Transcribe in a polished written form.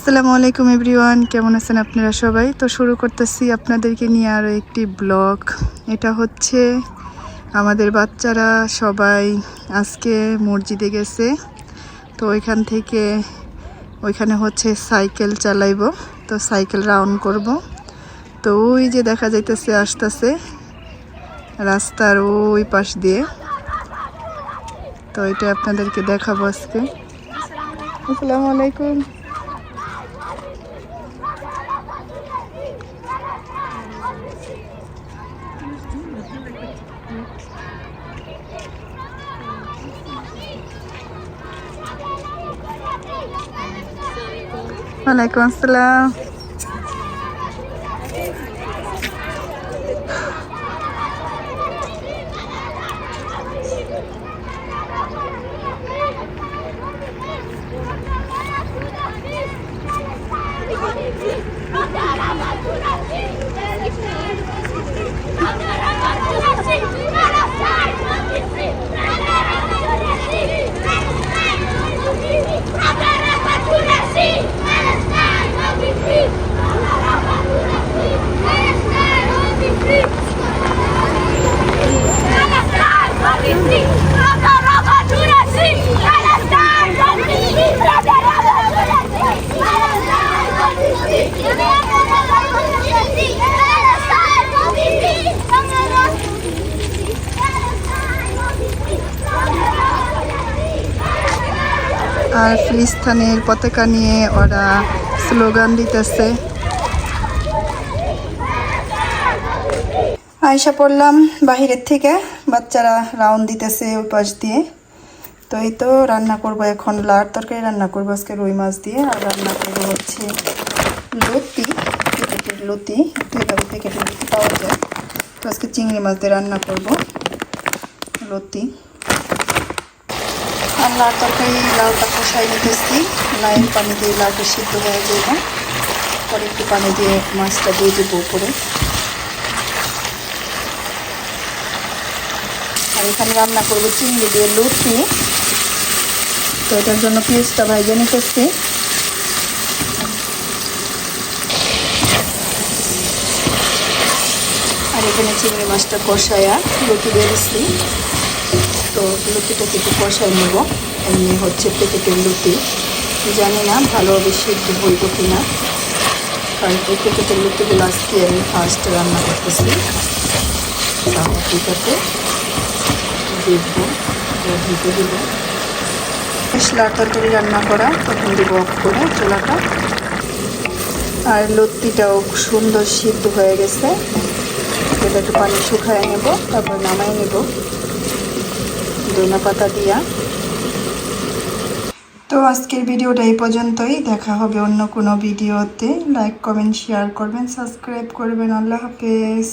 আসসালামু আলাইকুম এভরিওয়ান, কেমন আছেন আপনারা সবাই? তো শুরু করতেছি আপনাদেরকে নিয়ে আরও একটি ব্লগ। এটা হচ্ছে আমাদের বাচ্চারা সবাই আজকে মসজিদে গেছে, তো ওইখান থেকে ওইখানে হচ্ছে সাইকেল চালাইব, তো সাইকেল রাউন্ড করব। তো ওই যে দেখা যাইতেছে আসতেছে রাস্তার ওই পাশ দিয়ে, তো এটা আপনাদেরকে দেখাবো আজকে। আসসালামু আলাইকুম। ওয়ালাইকুম আসসালাম। আর ফিলিস্তিনের পতাকা নিয়ে ওরা স্লোগান দিতেছে। আয়সা পড়লাম বাহিরের থেকে, বাচ্চারা রাউন্ড দিতেছে ওই পাশ দিয়ে। তো এই তো রান্না করব এখন, লাউ তরকারি রান্না করবো আজকে রুই মাছ দিয়ে, আর রান্না করবো হচ্ছে লতি, প্যাকেটের লতি, এইভাবে প্যাকেটের লতি পাওয়া যায়। তো আজকে চিংড়ি মাছ দিয়ে রান্না করব লতি। আর লাউ তরকারি, লাউটা কষাই নিতেছি, লাউয়ের পানি দিয়ে লাউটা সিদ্ধ হয়ে যাবে, পরে একটু পানি দিয়ে মাছটা দিয়ে দেবো উপরে। আর এখানে রান্না করবো চিংড়ি দিয়ে লতি। তো এটার জন্য পেঁয়াজটা ভাজে নিতেছি। আর এখানে চিংড়ি মাছটা কষায়া লতি দিয়ে দিচ্ছি। তো লতিটাকে একটু কষায় নেব। এমনি হচ্ছে প্যাকেটের লতি, জানি না ভালোভাবে সিদ্ধ হইব কিনা, কারণ এই প্যাকেটের লতিগুলো আজকে আমি ফার্স্ট রান্না করতেছি। এটাতে দেখবো দিতে দেব। লাউ তরকারি রান্না করা, তখন দেবো অফ করে চুলাটা। আর লতিটাও সুন্দর সিদ্ধ হয়ে গেছে, এটা একটু পানি শুকায় নেব, তারপর নামাই নেব ধনিয়া পাতা দিয়া। তো আজকের ভিডিওটা এই পর্যন্তই, দেখা হবে অন্য কোনো ভিডিওতে। লাইক কমেন্ট শেয়ার করবেন, সাবস্ক্রাইব করবেন। আল্লাহ হাফেজ।